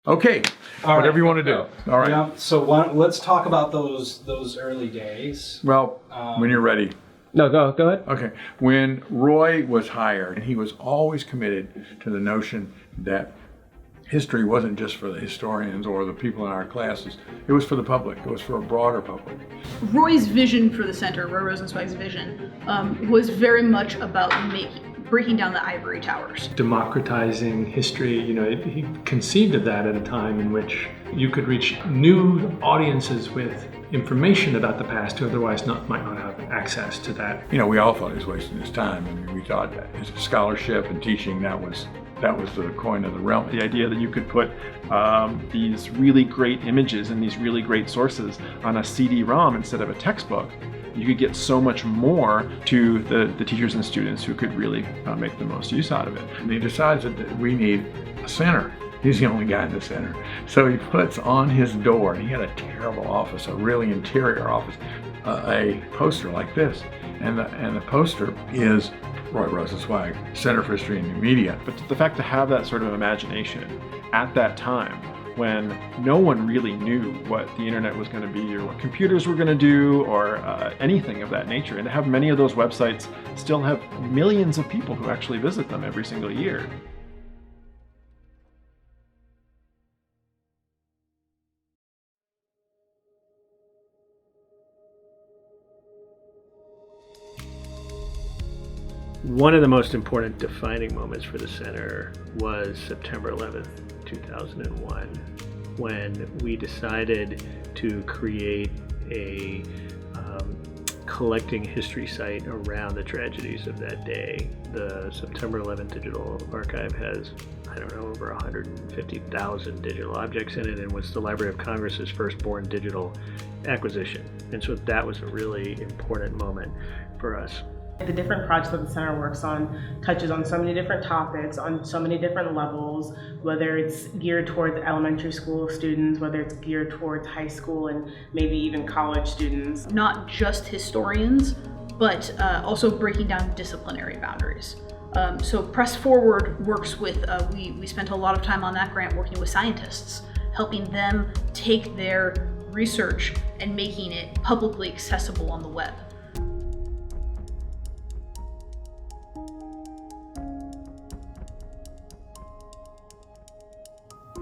Okay, All whatever right, you want to do. All right. Yeah, so let's talk about those early days. Well, when you're ready. No, go ahead. Okay. When Roy was hired, he was always committed to the notion that history wasn't just for the historians or the people in our classes. It was for the public. It was for a broader public. Roy's vision for the center, Roy Rosenzweig's vision, was very much about breaking down the ivory towers. Democratizing history, he conceived of that at a time in which you could reach new audiences with information about the past who otherwise might not have access to that. We all thought he was wasting his time. I mean, we thought that his scholarship and teaching, that was the coin of the realm. The idea that you could put these really great images and these really great sources on a CD-ROM instead of a textbook, you could get so much more to the teachers and students who could really make the most use out of it. And he decides that we need a center. He's the only guy in the center. So he puts on his door, and he had a terrible office, a really interior office, a poster like this. And the poster is Roy Rosenzweig, Center for History and New Media. But the fact to have that sort of imagination at that time, when no one really knew what the internet was going to be or what computers were going to do or anything of that nature, and to have many of those websites still have millions of people who actually visit them every single year. One of the most important defining moments for the center was September 11th, 2001, when we decided to create a collecting history site around the tragedies of that day. The September 11th Digital Archive has, over 150,000 digital objects in it, and was the Library of Congress's firstborn digital acquisition. And so that was a really important moment for us. The different projects that the center works on touches on so many different topics, on so many different levels, whether it's geared towards elementary school students, whether it's geared towards high school and maybe even college students. Not just historians, but also breaking down disciplinary boundaries. So Press Forward works with, we spent a lot of time on that grant working with scientists, helping them take their research and making it publicly accessible on the web.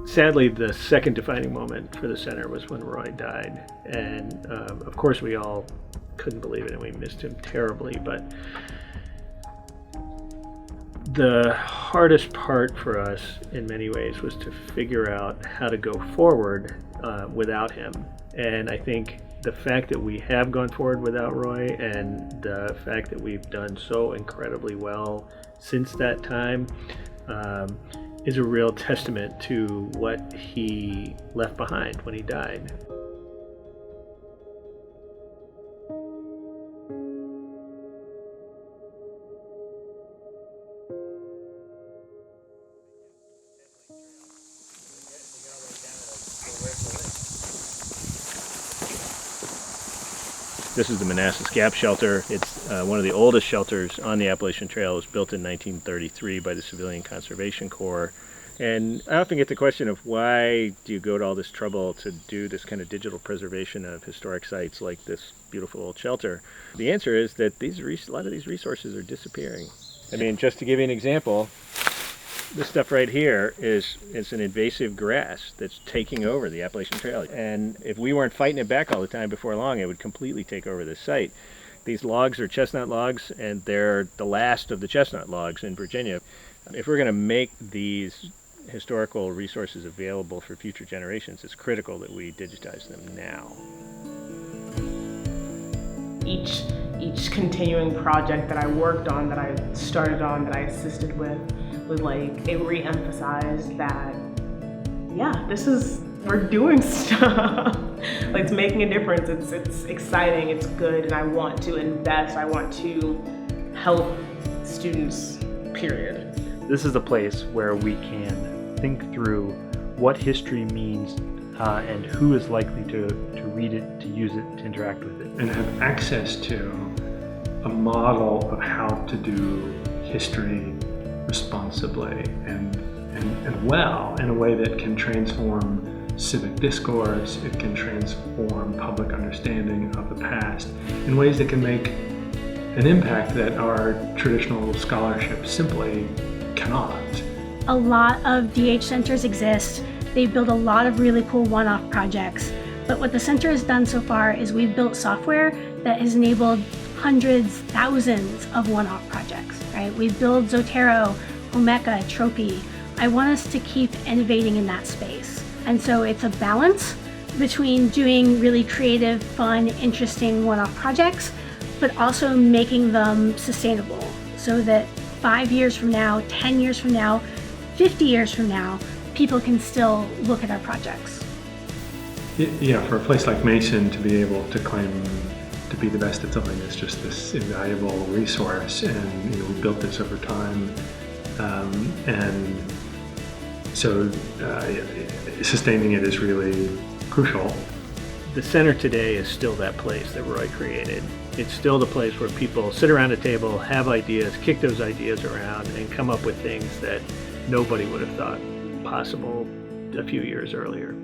Sadly, the second defining moment for the center was when Roy died. And of course we all couldn't believe it and we missed him terribly, but the hardest part for us in many ways was to figure out how to go forward without him. And I think the fact that we have gone forward without Roy and the fact that we've done so incredibly well since that time is a real testament to what he left behind when he died. This is the Manassas Gap Shelter. It's one of the oldest shelters on the Appalachian Trail. It was built in 1933 by the Civilian Conservation Corps. And I often get the question of why do you go to all this trouble to do this kind of digital preservation of historic sites like this beautiful old shelter? The answer is that a lot of these resources are disappearing. I mean, just to give you an example, this stuff right here is an invasive grass that's taking over the Appalachian Trail. And if we weren't fighting it back all the time, before long, it would completely take over this site. These logs are chestnut logs, and they're the last of the chestnut logs in Virginia. If we're going to make these historical resources available for future generations, it's critical that we digitize them now. Each continuing project that I worked on, that I started on, that I assisted with, was like, it re-emphasized that, yeah, we're doing stuff. Like, it's making a difference, it's exciting, it's good, and I want to invest, I want to help students, period. This is a place where we can think through what history means and who is likely to read it, to use it, to interact with it. And have access to a model of how to do history responsibly and and well in a way that can transform civic discourse, it can transform public understanding of the past in ways that can make an impact that our traditional scholarship simply cannot. A lot of DH centers exist. They build a lot of really cool one-off projects. But what the center has done so far is we've built software that has enabled hundreds, thousands of one-off projects, right? We've built Zotero, Omeka, Tropy. I want us to keep innovating in that space. And so it's a balance between doing really creative, fun, interesting one-off projects, but also making them sustainable so that 5 years from now, 10 years from now, 50 years from now, people can still look at our projects. Yeah, for a place like Mason to be able to claim to be the best at something is just this invaluable resource, and we built this over time, and so sustaining it is really crucial. The center today is still that place that Roy created. It's still the place where people sit around a table, have ideas, kick those ideas around, and come up with things that nobody would have thought possible a few years earlier.